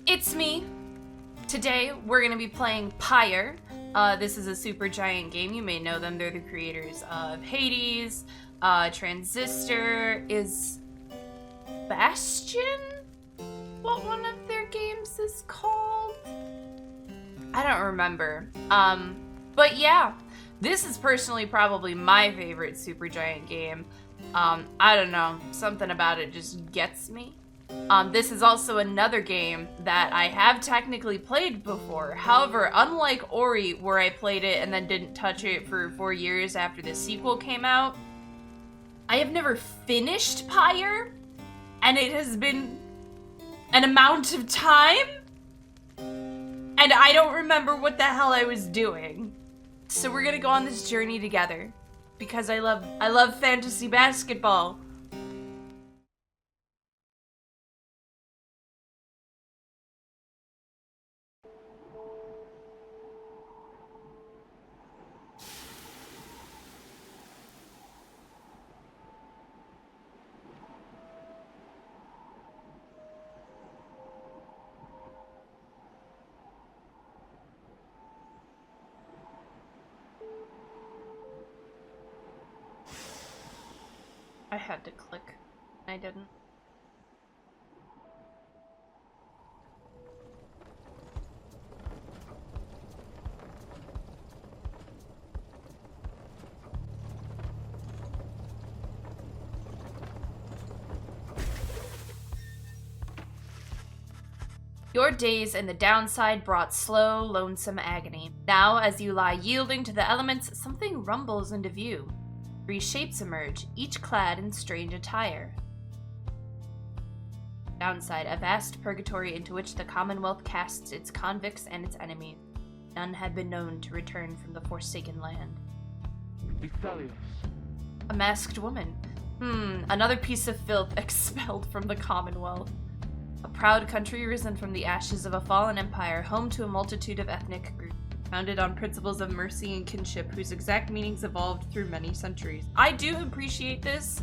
it's me. Today, we're gonna be playing Pyre. This is a Supergiant game. You may know them. They're the creators of Hades, Transistor. Is Bastion what one of their games is called? I don't remember. But yeah, this is personally probably my favorite Supergiant game. I don't know, something about it just gets me. This is also another game that I have technically played before. However, unlike Ori, where I played it and then didn't touch it for 4 years after the sequel came out, I have never finished Pyre, and it has been an amount of time, and I don't remember what the hell I was doing. So we're gonna go on this journey together, because I love fantasy basketball. I had to click. I didn't. Your days in the downside brought slow, lonesome agony. Now, as you lie yielding to the elements, something rumbles into view. 3 shapes emerge, each clad in strange attire. Downside, a vast purgatory into which the Commonwealth casts its convicts and its enemies. None had been known to return from the Forsaken Land. A masked woman. Another piece of filth expelled from the Commonwealth. A proud country risen from the ashes of a fallen empire, home to a multitude of ethnic groups. Founded on principles of mercy and kinship, whose exact meanings evolved through many centuries. I do appreciate this.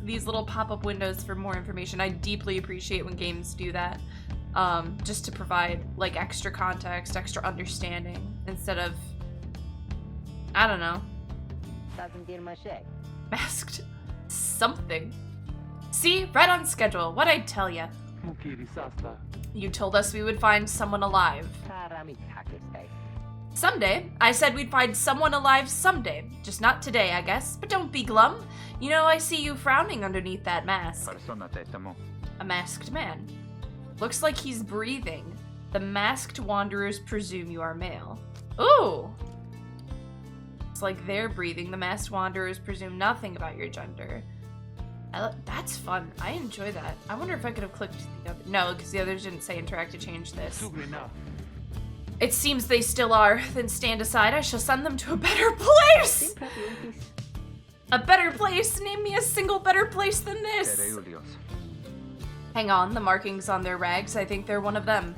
These little pop-up windows for more information. I deeply appreciate when games do that, just to provide like extra context, extra understanding, instead of, I don't know, masked something. See, right on schedule. What'd I tell ya? You told us we would find someone alive. Someday. I said we'd find someone alive someday. Just not today, I guess. But don't be glum. You know, I see you frowning underneath that mask. A masked man. Looks like he's breathing. The masked wanderers presume you are male. Ooh! It's like they're breathing. The masked wanderers presume nothing about your gender. That's fun. I enjoy that. I wonder if I could have clicked the other. No, because the others didn't say interact to change this. It seems they still are. Then stand aside. I shall send them to a better place! A better place? Name me a single better place than this! Hang on, the markings on their rags, I think they're one of them.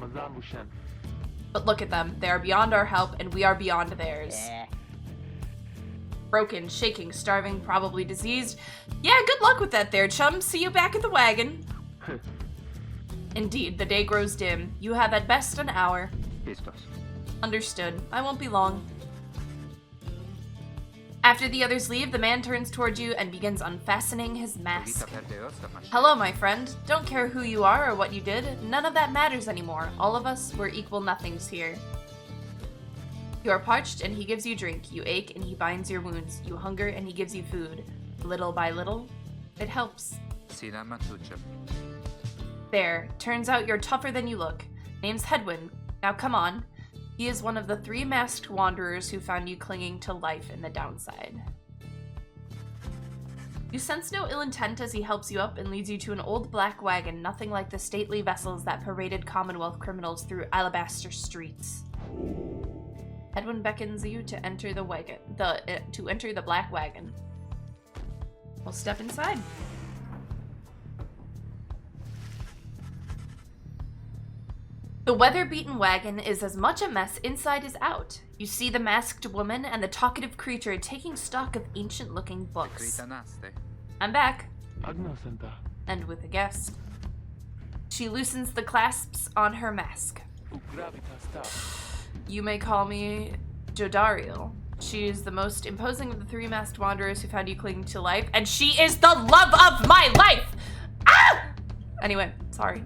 But look at them. They are beyond our help, and we are beyond theirs. Broken, shaking, starving, probably diseased. Yeah, good luck with that there, chum. See you back at the wagon. Indeed, the day grows dim. You have at best an hour. Understood. I won't be long. After the others leave, the man turns toward you and begins unfastening his mask. Hello, my friend. Don't care who you are or what you did. None of that matters anymore. All of us, we're equal nothings here. You are parched, and he gives you drink. You ache, and he binds your wounds. You hunger, and he gives you food. Little by little, it helps. There. Turns out you're tougher than you look. Name's Hedwin. Now come on. He is one of the 3 masked wanderers who found you clinging to life in the downside. You sense no ill intent as he helps you up and leads you to an old black wagon, nothing like the stately vessels that paraded Commonwealth criminals through alabaster streets. Hedwin beckons you to enter the wagon, to enter the black wagon. We'll step inside. The weather-beaten wagon is as much a mess inside as out. You see the masked woman and the talkative creature taking stock of ancient-looking books. I'm back. And with a guest. She loosens the clasps on her mask. You may call me Jodariel. She is the most imposing of the three masked wanderers who found you clinging to life, and she is the love of my life! Ah! Anyway, sorry.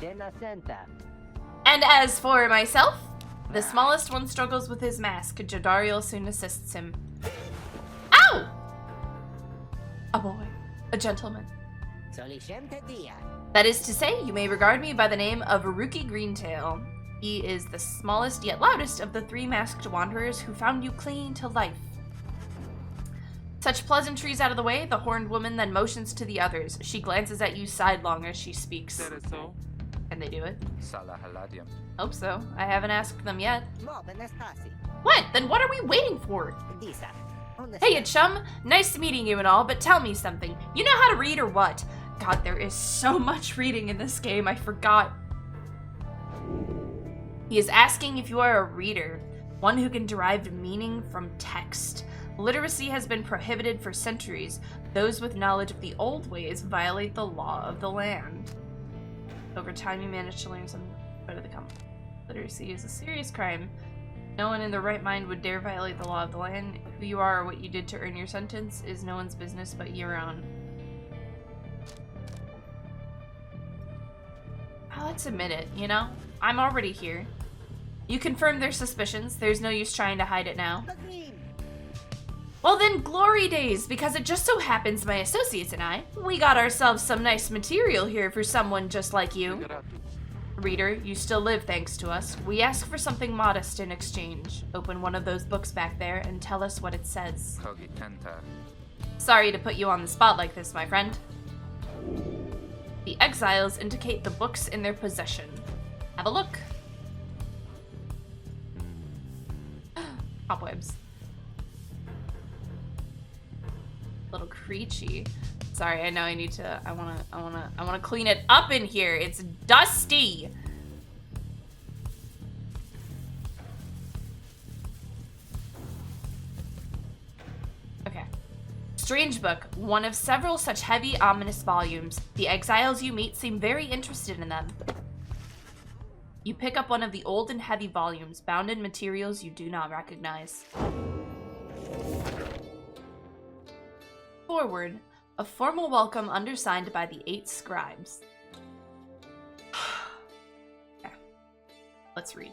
And as for myself, the smallest one struggles with his mask. Jodariel soon assists him. Ow! A boy. A gentleman. That is to say, you may regard me by the name of Rookie Greentail. He is the smallest yet loudest of the three masked wanderers who found you clinging to life. Such pleasantries out of the way, the horned woman then motions to the others. She glances at you sidelong as she speaks. Can they do it? Hope so. I haven't asked them yet. What? Then what are we waiting for? Hey, chum. Nice meeting you and all, but tell me something. You know how to read or what? God, there is so much reading in this game, I forgot. He is asking if you are a reader, one who can derive meaning from text. Literacy has been prohibited for centuries. Those with knowledge of the old ways violate the law of the land. Over time, you manage to learn some better to come. Literacy is a serious crime. No one in their right mind would dare violate the law of the land. Who you are or what you did to earn your sentence is no one's business but your own. Let's admit it, you know? I'm already here. You confirmed their suspicions. There's no use trying to hide it now. Well then, glory days, because it just so happens my associates and I, we got ourselves some nice material here for someone just like you. Reader, you still live thanks to us. We ask for something modest in exchange. Open one of those books back there and tell us what it says. Sorry to put you on the spot like this, my friend. The exiles indicate the books in their possession. Have a look. Cobwebs. Little creechy. Sorry, I know I need to. I wanna clean it up in here. It's dusty. Okay. Strange book, one of several such heavy, ominous volumes. The exiles you meet seem very interested in them. You pick up one of the old and heavy volumes, bound in materials you do not recognize. Forward, a formal welcome undersigned by the 8 scribes. Okay. Let's read.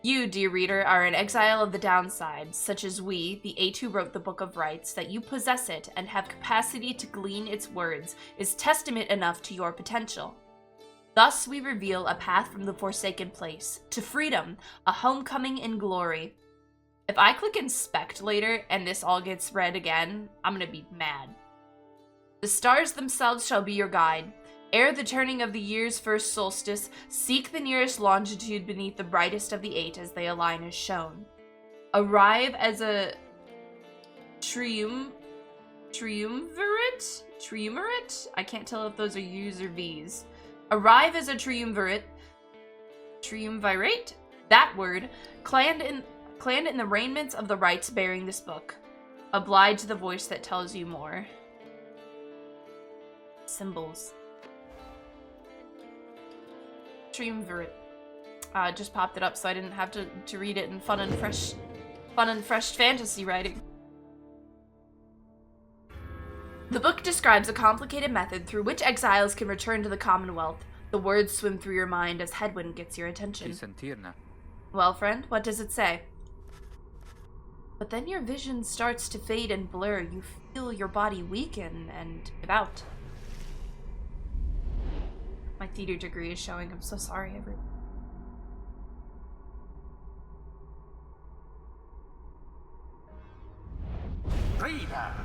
You, dear reader, are an exile of the downside, such as we, the 8 who wrote the Book of Rights. That you possess it and have capacity to glean its words is testament enough to your potential. Thus we reveal a path from the forsaken place to freedom, a homecoming in glory. If I click inspect later and this all gets read again, I'm gonna be mad. The stars themselves shall be your guide. Ere the turning of the year's first solstice, seek the nearest longitude beneath the brightest of the 8 as they align as shown. Arrive as a triumvirate? Triumvirate? I can't tell if those are U's or V's. Arrive as a triumvirate, that word, clanned in the raiments of the rites bearing this book. Oblige the voice that tells you more. Symbols. Triumvirate. Just popped it up so I didn't have to read it in fun and fresh fantasy writing. The book describes a complicated method through which exiles can return to the Commonwealth. The words swim through your mind as headwind gets your attention. Well, friend, what does it say? But then your vision starts to fade and blur. You feel your body weaken and give out. My theater degree is showing. I'm so sorry, everyone. Pyre!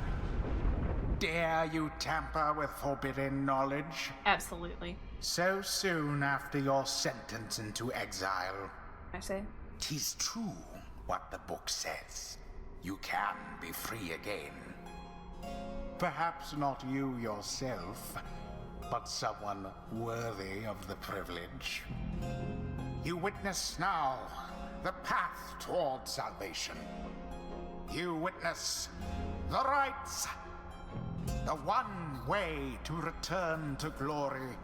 Dare you tamper with forbidden knowledge? Absolutely. So soon after your sentence into exile. I say? 'Tis true what the book says. You can be free again. Perhaps not you yourself, but someone worthy of the privilege. You witness now the path toward salvation. You witness the rights The one way to return to glory.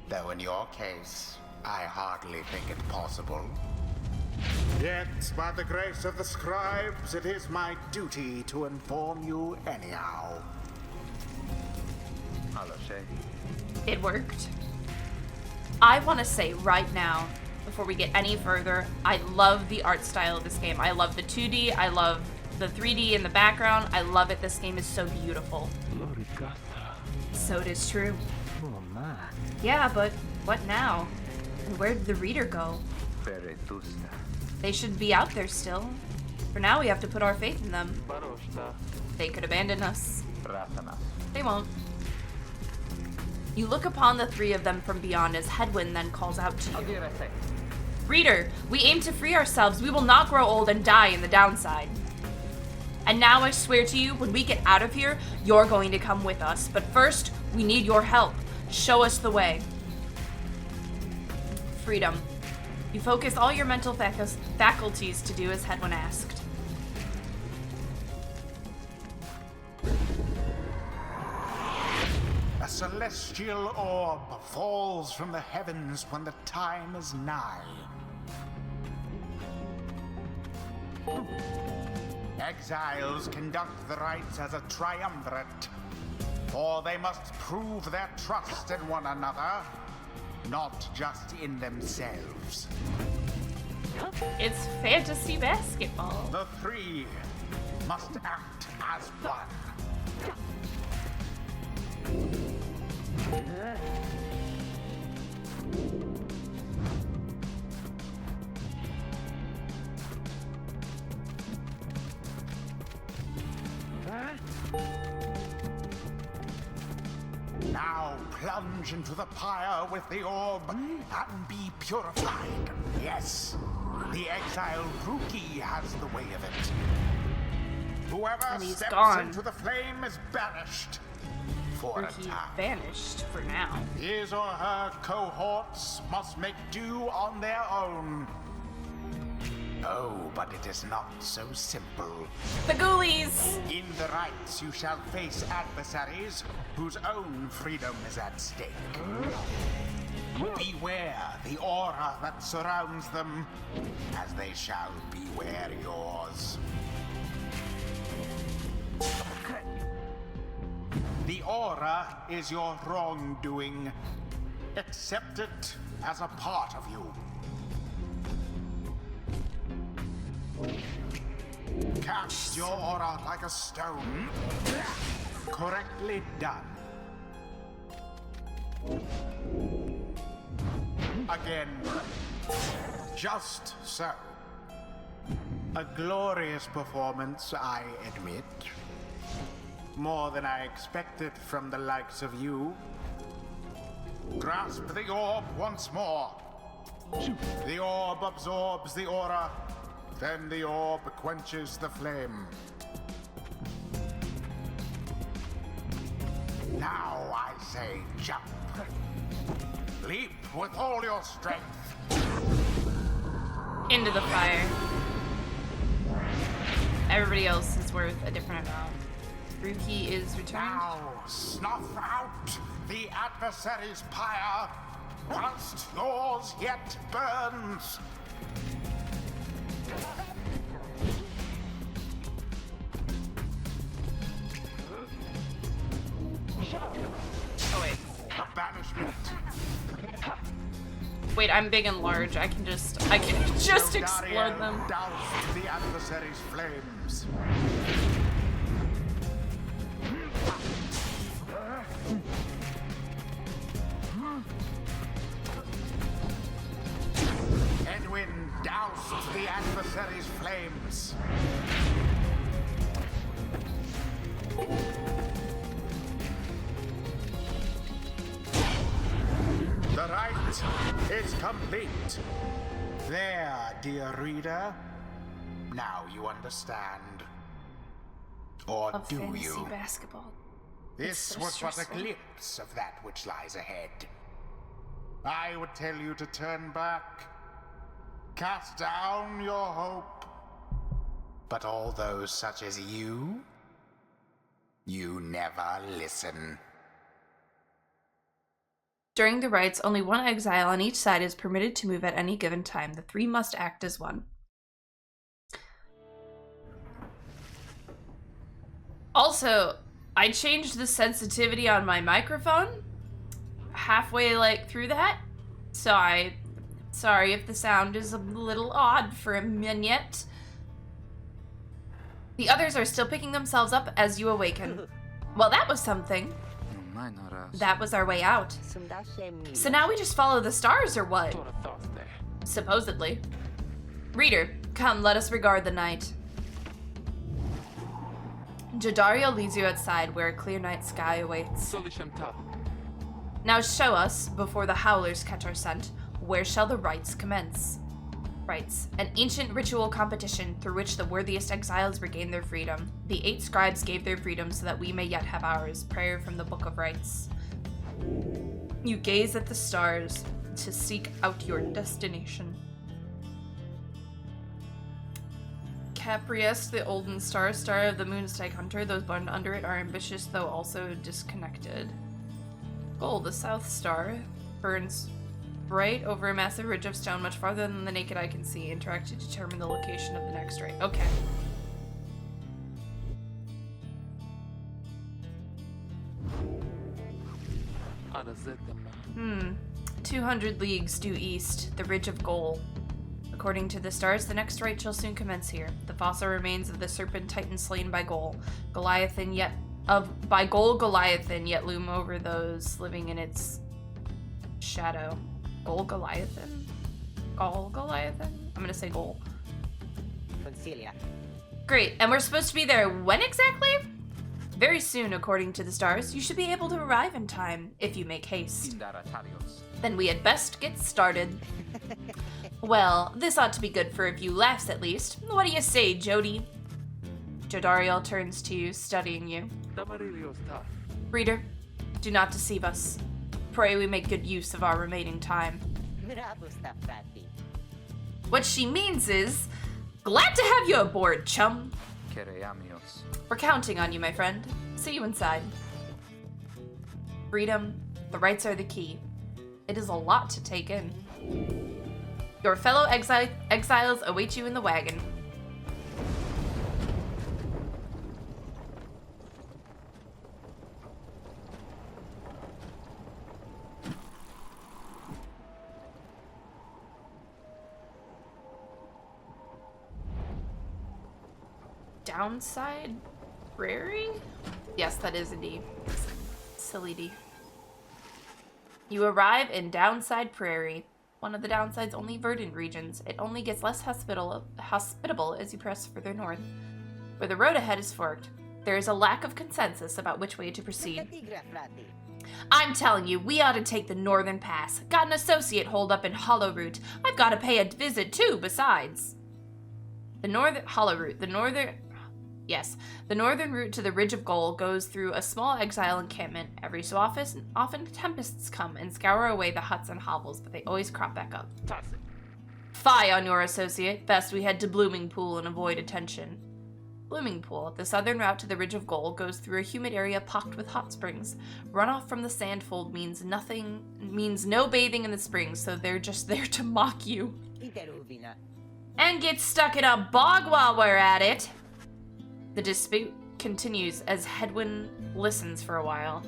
Though in your case, I hardly think it possible. Yet, by the grace of the scribes, it is my duty to inform you anyhow. It worked. I want to say right now, before we get any further, I love the art style of this game. I love the 2D, I love the 3D in the background. I love it. This game is so beautiful. So it is true. Oh my. Yeah, but what now? And where did the reader go? Veretusta. They should be out there still. For now, we have to put our faith in them. Barosta. They could abandon us. Ratana. They won't. You look upon the three of them from beyond as Headwind then calls out to you. Reader, we aim to free ourselves. We will not grow old and die in the downside. And now I swear to you, when we get out of here, you're going to come with us. But first, we need your help. Show us the way. Freedom. You focus all your mental faculties to do as Headwind asked. A celestial orb falls from the heavens when the time is nigh. Exiles conduct the rites as a triumvirate, for they must prove their trust in one another, not just in themselves. It's fantasy basketball. The three must act as one. Now plunge into the pyre with the orb and be purified. Yes, the exiled rookie has the way of it. Whoever And he's steps gone. into the flame is banished. For a Rookie time. vanished for now. His or her cohorts must make do on their own. Oh, but it is not so simple. The ghoulies! In the rites you shall face adversaries whose own freedom is at stake. Beware the aura that surrounds them, as they shall beware yours. The aura is your wrongdoing. Accept it as a part of you. Cast your aura like a stone. Correctly done. Again. Just so. A glorious performance, I admit. More than I expected from the likes of you. Grasp the orb once more. The orb absorbs the aura. Then the orb quenches the flame. Now I say jump. Leap with all your strength. Into the fire. Everybody else is worth a different amount. Rookie is returned. Now snuff out the adversary's pyre whilst yours yet burns. Oh wait. A banishment. Wait, I'm big and large. I can just explode them. Douse the adversary's flames. Edwin doused the adversary's flames. The rite is complete. There, dear reader. Now you understand. Or Of do fantasy you? basketball. This so was but a stressful. glimpse of that which lies ahead. I would tell you to turn back, cast down your hope. But all those such as you You never listen. During the rites, only one exile on each side is permitted to move at any given time. The three must act as one. Also, I changed the sensitivity on my microphone halfway through that. So sorry if the sound is a little odd for a minute. The others are still picking themselves up as you awaken. Well, that was something. That was our way out. So now we just follow the stars, or what? Supposedly. Reader, come, let us regard the night. Jadario leads you outside, where a clear night sky awaits. Now show us, before the howlers catch our scent, where shall the rites commence? Rites, an ancient ritual competition through which the worthiest exiles regain their freedom. The 8 scribes gave their freedom so that we may yet have ours. Prayer from the Book of Rites. You gaze at the stars to seek out your destination. Capriest, the olden star of the Moonstag Hunter. Those born under it are ambitious, though also disconnected. Gold, the South Star, burns bright over a massive ridge of stone much farther than the naked eye can see. Interact to determine the location of the next ray. Okay. Hmm. 200 leagues due east, the Ridge of Goal. According to the stars, the next rite shall soon commence here. The fossil remains of the serpent titan slain by Goal. Goliathan yet loom over those living in its shadow. Goliathan? Goliathan? I'm gonna say Goal. Concilia. Great, and we're supposed to be there when exactly? Very soon, according to the stars. You should be able to arrive in time, if you make haste. Then we had best get started. Well, this ought to be good for a few laughs at least. What do you say, Jody? Jodariel turns to you, studying you. Reader, do not deceive us. Pray we make good use of our remaining time. What she means is, glad to have you aboard, chum. We're counting on you, my friend. See you inside. Freedom, the rights are the key. It is a lot to take in. Your fellow exiles await you in the wagon. Downside Prairie? Yes, that is indeed. Silly D. You arrive in Downside Prairie, one of the Downside's only verdant regions. It only gets less hospitable as you press further north. Where the road ahead is forked, there is a lack of consensus about which way to proceed. I'm telling you, we ought to take the northern pass. Got an associate holed up in Hollowroot. I've got to pay a visit too, besides. The northern route to the Ridge of Goal goes through a small exile encampment. Every so often tempests come and scour away the huts and hovels, but they always crop back up. Fie on your associate. Best we head to Blooming Pool and avoid attention. Blooming Pool, the southern route to the Ridge of Goal, goes through a humid area pocked with hot springs. Runoff from the sandfold means no bathing in the springs, so they're just there to mock you. And get stuck in a bog while we're at it. The dispute continues as Hedwin listens for a while.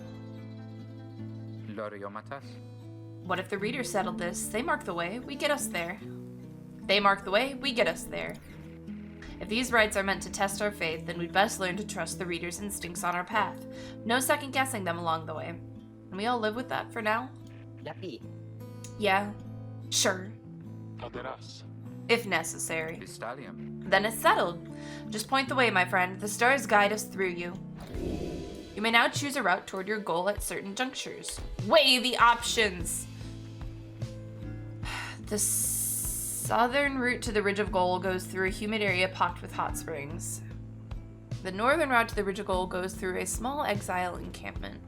What if the reader settled this? They mark the way, we get us there. They mark the way, we get us there. If these rites are meant to test our faith, then we'd best learn to trust the reader's instincts on our path. No second guessing them along the way. Can we all live with that for now? Yeah, sure. If necessary. Then it's settled. Just point the way, my friend. The stars guide us through you. You may now choose a route toward your goal at certain junctures. Weigh the options! The southern route to the Ridge of Goal goes through a humid area pocked with hot springs. The northern route to the Ridge of Goal goes through a small exile encampment.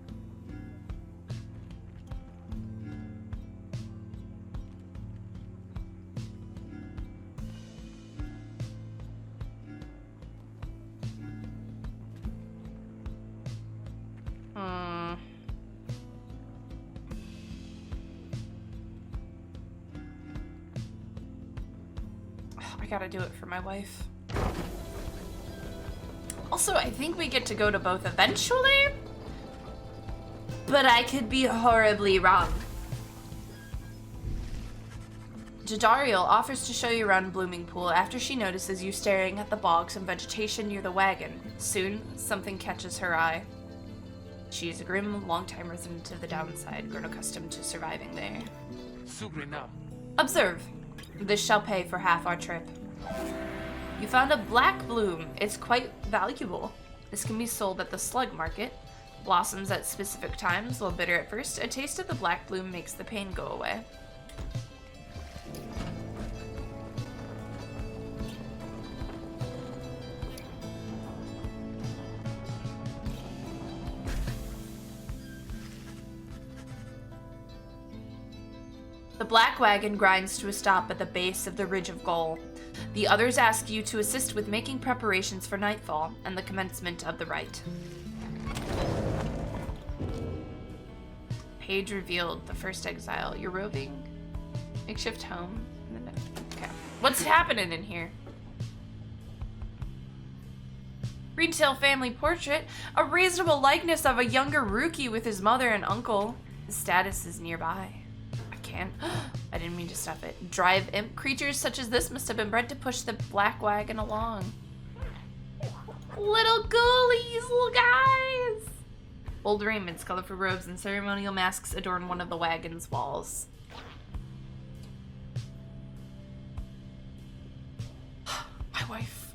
I gotta do it for my wife. Also, I think we get to go to both eventually, but I could be horribly wrong. Jadariel offers to show you around Blooming Pool after she notices you staring at the bogs and vegetation near the wagon. Soon, something catches her eye. She is a grim, long-time resident of the downside, grown accustomed to surviving there. Observe. This shall pay for half our trip. You found a black bloom. It's quite valuable. This can be sold at the slug market. Blossoms at specific times, while bitter at first. A taste of the black bloom makes the pain go away. The black wagon grinds to a stop at the base of the Ridge of Goal. The others ask you to assist with making preparations for nightfall and the commencement of the rite. Page revealed. The first exile. You're roving. Makeshift home. Okay. What's happening in here? Retail family portrait. A reasonable likeness of a younger Rookie with his mother and uncle. His status is nearby. I didn't mean to stuff it. Drive imp. Creatures such as this must have been bred to push the black wagon along. Little ghoulies, little guys! Old raiments, colorful robes, and ceremonial masks adorn one of the wagon's walls. My wife.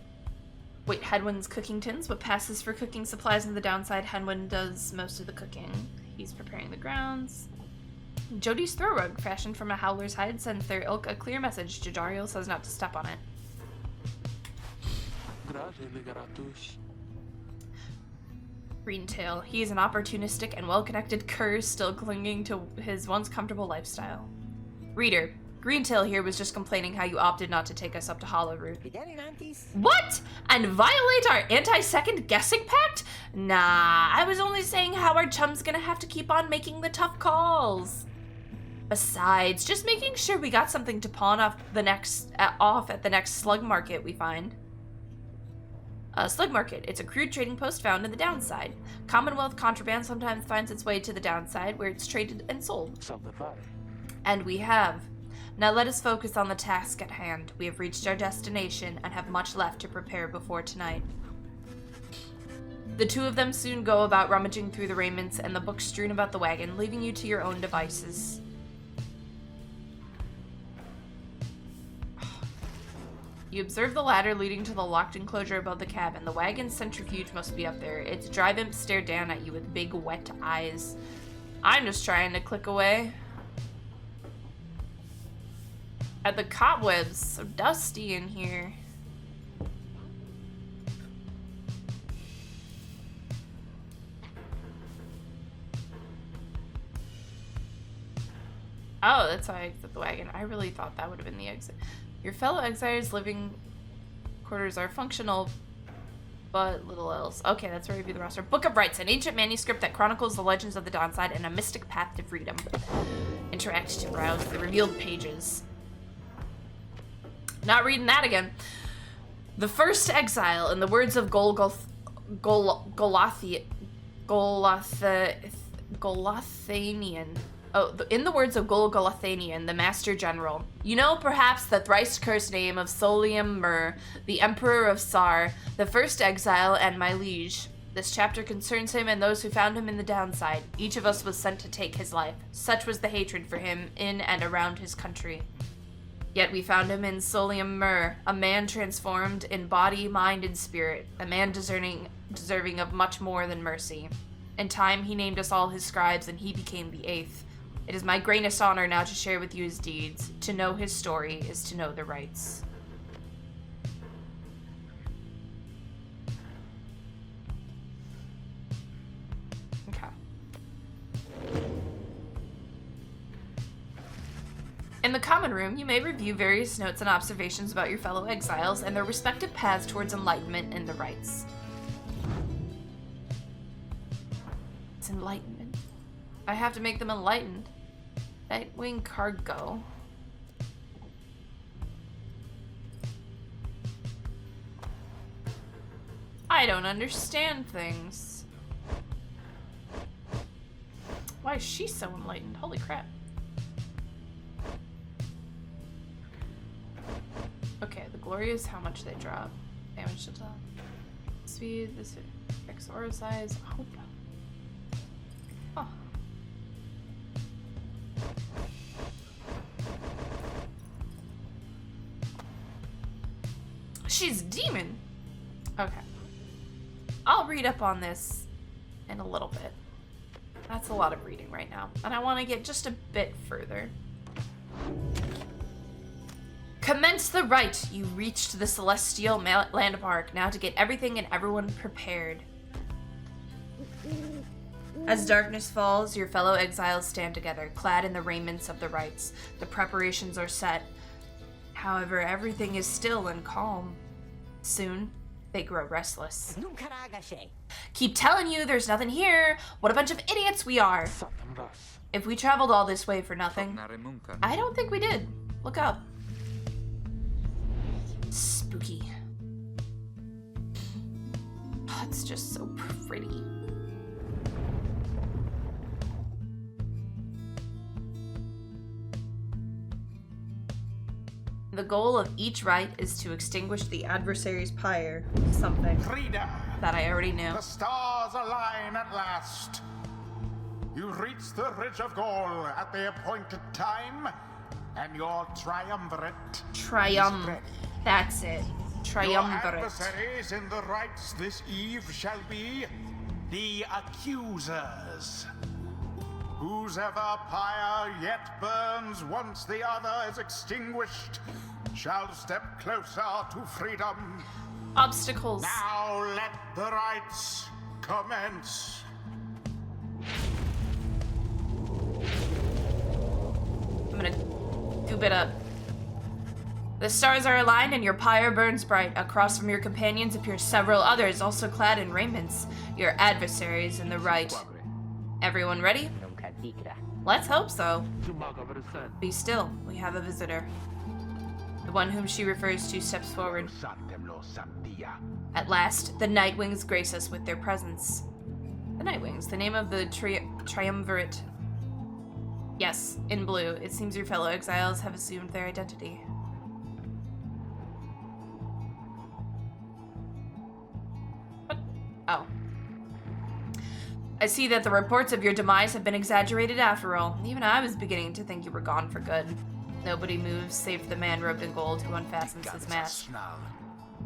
Wait, Hedwin's cooking tins? What passes for cooking supplies in the downside? Hedwin does most of the cooking. He's preparing the grounds. Jody's throw rug, fashioned from a howler's hide, sends their ilk a clear message. Jadariel says not to step on it. Greentail. He is an opportunistic and well-connected cur still clinging to his once comfortable lifestyle. Reader. Greentail here was just complaining how you opted not to take us up to Hollowroot. What? And violate our anti-second guessing pact? Nah, I was only saying how our chum's gonna have to keep on making the tough calls. Besides, just making sure we got something to pawn off at the next slug market we find. Slug market. It's a crude trading post found in the downside. Commonwealth contraband sometimes finds its way to the downside where it's traded and sold. And we have. Now let us focus on the task at hand. We have reached our destination and have much left to prepare before tonight. The two of them soon go about rummaging through the raiments and the books strewn about the wagon, leaving you to your own devices. You observe the ladder leading to the locked enclosure above the cabin. The wagon's centrifuge must be up there. Its drive imps stare down at you with big, wet eyes. I'm just trying to click away at the cobwebs. So dusty in here. Oh, that's how I exit the wagon. I really thought that would have been the exit. Your fellow exiles' living quarters are functional, but little else. Okay, that's where we view the roster. Book of Rites, an ancient manuscript that chronicles the legends of the downside and a mystic path to freedom. Interact to browse the revealed pages. Not reading that again. The first exile, in the words of Golathanian. Oh, in the words of Golathanian, the Master General. You know perhaps the thrice-cursed name of Solium Mur, the Emperor of Sar, the first exile and my liege. This chapter concerns him and those who found him in the downside. Each of us was sent to take his life. Such was the hatred for him in and around his country. Yet we found him in Solium Mur, a man transformed in body, mind, and spirit, a man deserving of much more than mercy. In time, he named us all his scribes, and he became the eighth. It is my greatest honor now to share with you his deeds. To know his story is to know the rights. Okay. In the common room, you may review various notes and observations about your fellow exiles and their respective paths towards enlightenment and the rights. It's enlightenment. I have to make them enlightened. Nightwing cargo. I don't understand things. Why is she so enlightened? Holy crap. Okay, the glory is how much they drop. Damage to top. Speed, this affects aura size. Oh. Huh. She's a demon. Okay. I'll read up on this in a little bit. That's a lot of reading right now. And I want to get just a bit further. Commence the rite. You reached the celestial landmark. Now to get everything and everyone prepared. As darkness falls, your fellow exiles stand together, clad in the raiments of the rites. The preparations are set. However, everything is still and calm. Soon, they grow restless. Keep telling you there's nothing here. What a bunch of idiots we are. If we traveled all this way for nothing. I don't think we did. Look up. Spooky. Oh, it's just so pretty. The goal of each rite is to extinguish the adversary's pyre. Something Freedom! that I already knew. The stars align at last. You reach the Ridge of Gaul at the appointed time, and your triumvirate is ready. That's it. Your Triumvirate. adversaries in the rites this eve shall be the accusers. Whose ever pyre yet burns once the other is extinguished shall step closer to freedom. Obstacles. Now let the rites commence. I'm gonna goop it up. The stars are aligned and your pyre burns bright. Across from your companions appear several others, also clad in raiments. Your adversaries in the rite. Everyone ready? Let's hope so. Be still. We have a visitor. The one whom she refers to steps forward. At last, the Nightwings grace us with their presence. The Nightwings, the name of the triumvirate. Yes, in blue. It seems your fellow exiles have assumed their identity. What? Oh. I see that the reports of your demise have been exaggerated after all. Even I was beginning to think you were gone for good. Nobody moves save for the man robed in gold who unfastens his mask.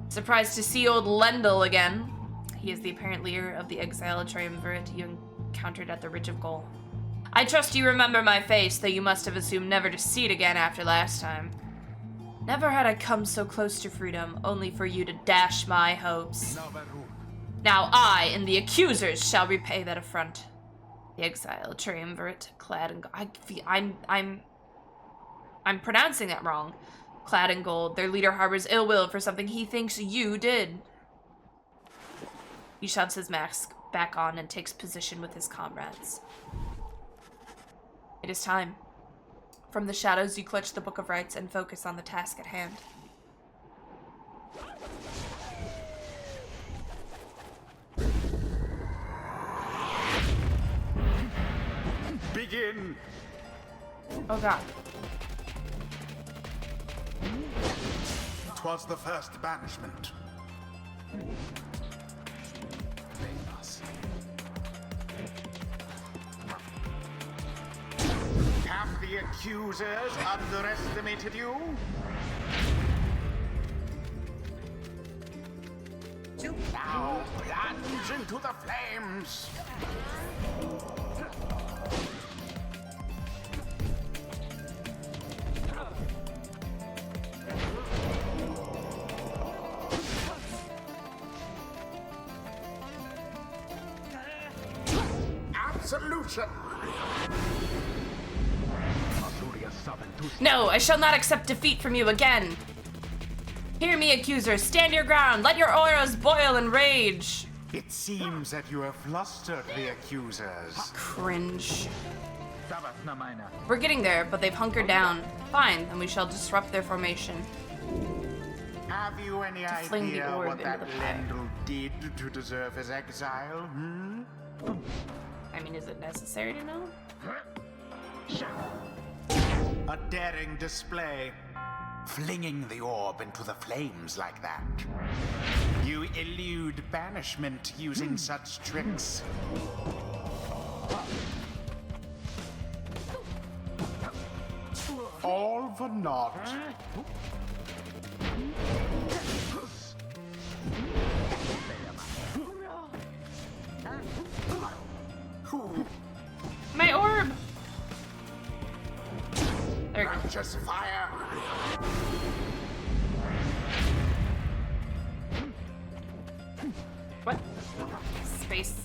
Surprised to see old Lendl again. He is the apparent leader of the exiled triumvirate you encountered at the Ridge of Gaul. I trust you remember my face, though you must have assumed never to see it again after last time. Never had I come so close to freedom, only for you to dash my hopes. Now I and the accusers shall repay that affront. The exiled triumvirate, clad in I'm pronouncing that wrong. Clad in gold, their leader harbors ill will for something he thinks you did. He shoves his mask back on and takes position with his comrades. It is time. From the shadows, you clutch the Book of Rites and focus on the task at hand. Begin. Oh god. 'Twas the first banishment. Have the accusers underestimated you? Now plunge into the flames. Absolution. No, I shall not accept defeat from you again. Hear me, accusers. Stand your ground. Let your auras boil in rage. It seems that you have flustered the accusers. Cringe. We're getting there, but they've hunkered down. Fine, then we shall disrupt their formation. Have you any fling the idea orb what into that the fire. Lendl did to deserve his exile? Hmm? I mean, is it necessary to know? A daring display. Flinging the orb into the flames like that. You elude banishment using such tricks. All for naught. My orb! There we go. Righteous fire. What? Space.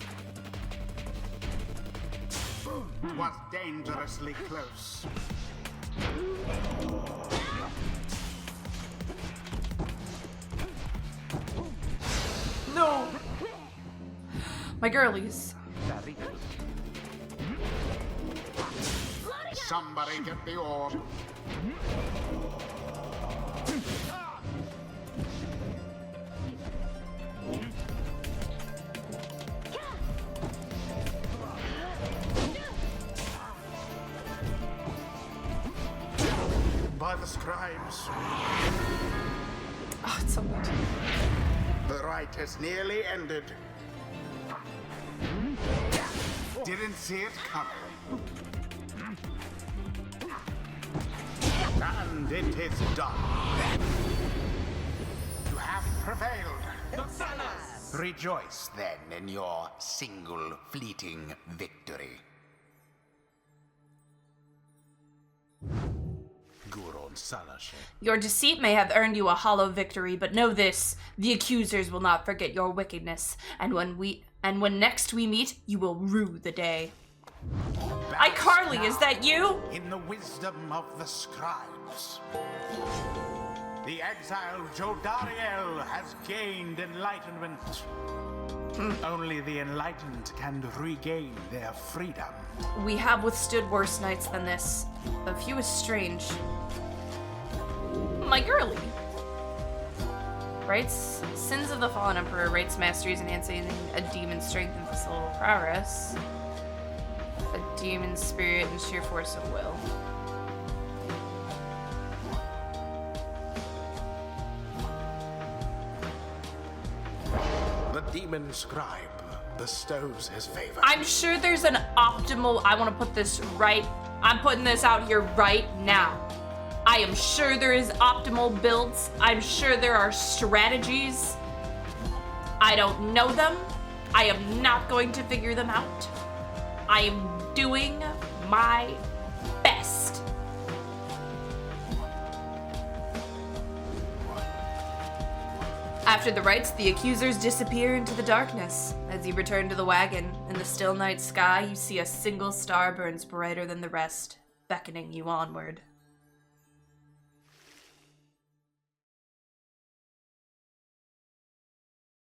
Was dangerously close. No! My girlies. Somebody get the orb. By the scribes, Oh, it's so good. the rite has nearly ended. Didn't see it coming. And it is done. You have prevailed. Rejoice then in your single fleeting victory. Guron Salashe. Your deceit may have earned you a hollow victory, but know this: the accusers will not forget your wickedness, and when next we meet, you will rue the day. iCarly, is that you? In the wisdom of the scribes, the exiled Jodariel has gained enlightenment. Only the enlightened can regain their freedom. We have withstood worse nights than this. A few is strange. My girly. Rights, sins of the fallen emperor, rights masteries enhancing a demon's strength and physical prowess. A demon's spirit and sheer force of will. The demon scribe bestows his favor. I'm sure there's an optimal. I want to put this right. I'm putting this out here right now. I am sure there is optimal builds. I'm sure there are strategies. I don't know them. I am not going to figure them out. I am doing my best. After the rites, the accusers disappear into the darkness. As you return to the wagon, in the still night sky, you see a single star burns brighter than the rest, beckoning you onward.